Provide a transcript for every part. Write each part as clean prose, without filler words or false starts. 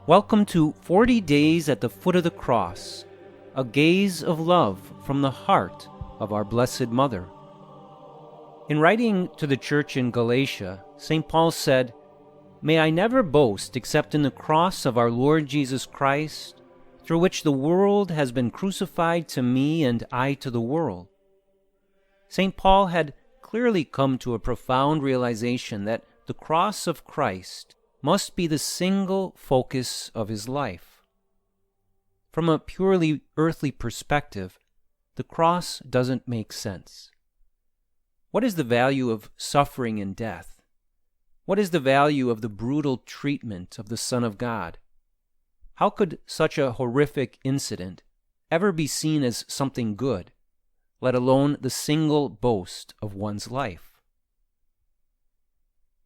Welcome to 40 Days at the Foot of the Cross, a gaze of love from the heart of our Blessed Mother. In writing to the church in Galatia, St. Paul said, "May I never boast except in the cross of our Lord Jesus Christ, through which the world has been crucified to me and I to the world." St. Paul had clearly come to a profound realization that the cross of Christ must be the single focus of his life. From a purely earthly perspective, the cross doesn't make sense. What is the value of suffering and death? What is the value of the brutal treatment of the Son of God? How could such a horrific incident ever be seen as something good, let alone the single boast of one's life?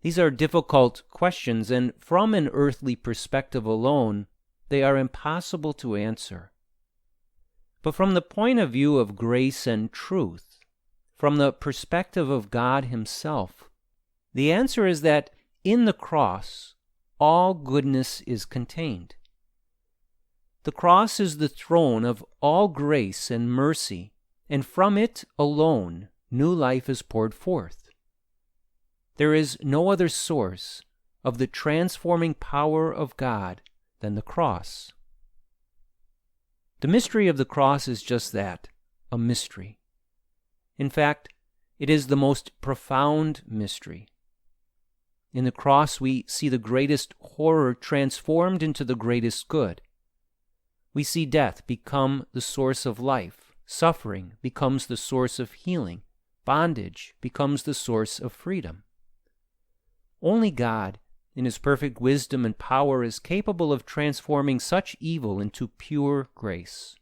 These are difficult questions, and from an earthly perspective alone, they are impossible to answer. But from the point of view of grace and truth, from the perspective of God Himself, the answer is that in the cross, all goodness is contained. The cross is the throne of all grace and mercy, and from it alone, new life is poured forth. There is no other source of the transforming power of God than the cross. The mystery of the cross is just that, a mystery. In fact, it is the most profound mystery. In the cross, we see the greatest horror transformed into the greatest good. We see death become the source of life, suffering becomes the source of healing, bondage becomes the source of freedom. Only God, in His perfect wisdom and power, is capable of transforming such evil into pure grace.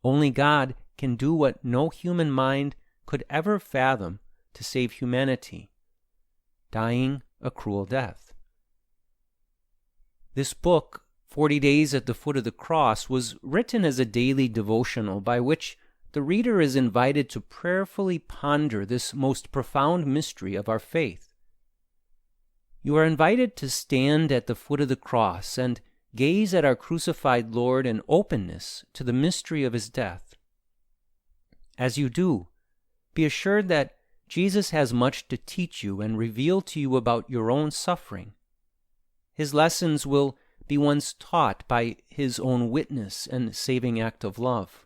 Only God can do what no human mind could ever fathom to save humanity, dying a cruel death. This book, 40 Days at the Foot of the Cross, was written as a daily devotional by which the reader is invited to prayerfully ponder this most profound mystery of our faith. You are invited to stand at the foot of the cross and gaze at our crucified Lord in openness to the mystery of His death. As you do, be assured that Jesus has much to teach you and reveal to you about your own suffering. His lessons will be ones taught by His own witness and saving act of love.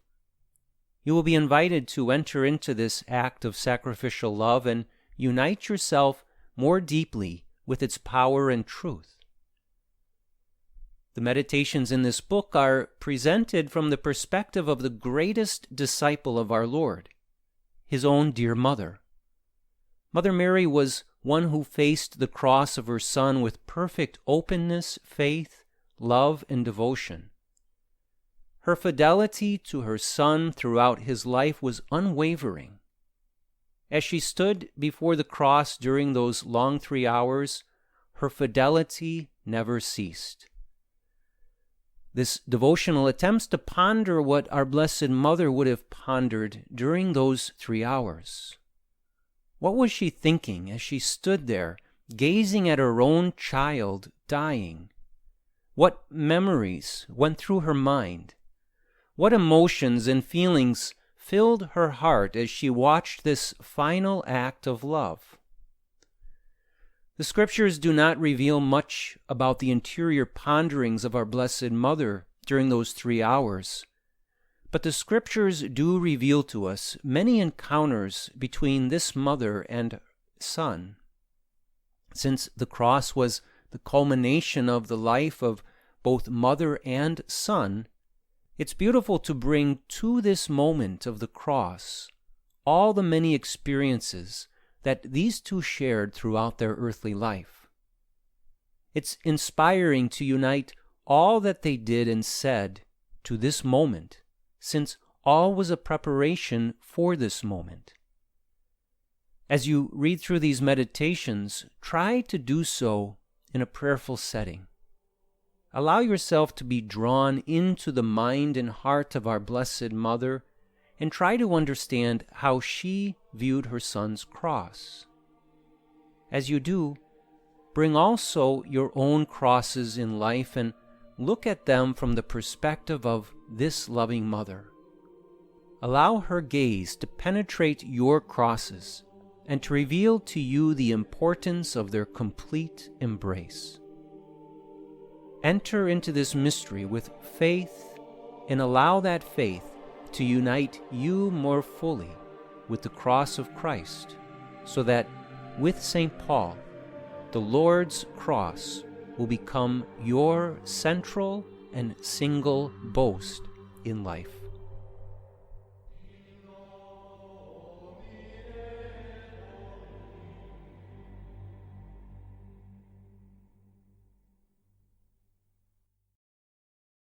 You will be invited to enter into this act of sacrificial love and unite yourself more deeply with its power and truth. The meditations in this book are presented from the perspective of the greatest disciple of our Lord, His own dear mother. Mother Mary was one who faced the cross of her Son with perfect openness, faith, love, and devotion. Her fidelity to her Son throughout His life was unwavering. As she stood before the cross during those long 3 hours, her fidelity never ceased. This devotional attempts to ponder what our Blessed Mother would have pondered during those 3 hours. What was she thinking as she stood there, gazing at her own child dying? What memories went through her mind? What emotions and feelings filled her heart as she watched this final act of love? The Scriptures do not reveal much about the interior ponderings of our Blessed Mother during those 3 hours, but the Scriptures do reveal to us many encounters between this mother and Son. Since the cross was the culmination of the life of both mother and Son, it's beautiful to bring to this moment of the cross all the many experiences that these two shared throughout their earthly life. It's inspiring to unite all that they did and said to this moment, since all was a preparation for this moment. As you read through these meditations, try to do so in a prayerful setting. Allow yourself to be drawn into the mind and heart of our Blessed Mother and try to understand how she viewed her Son's cross. As you do, bring also your own crosses in life and look at them from the perspective of this loving mother. Allow her gaze to penetrate your crosses and to reveal to you the importance of their complete embrace. Enter into this mystery with faith and allow that faith to unite you more fully with the cross of Christ, so that with St. Paul, the Lord's cross will become your central and single boast in life.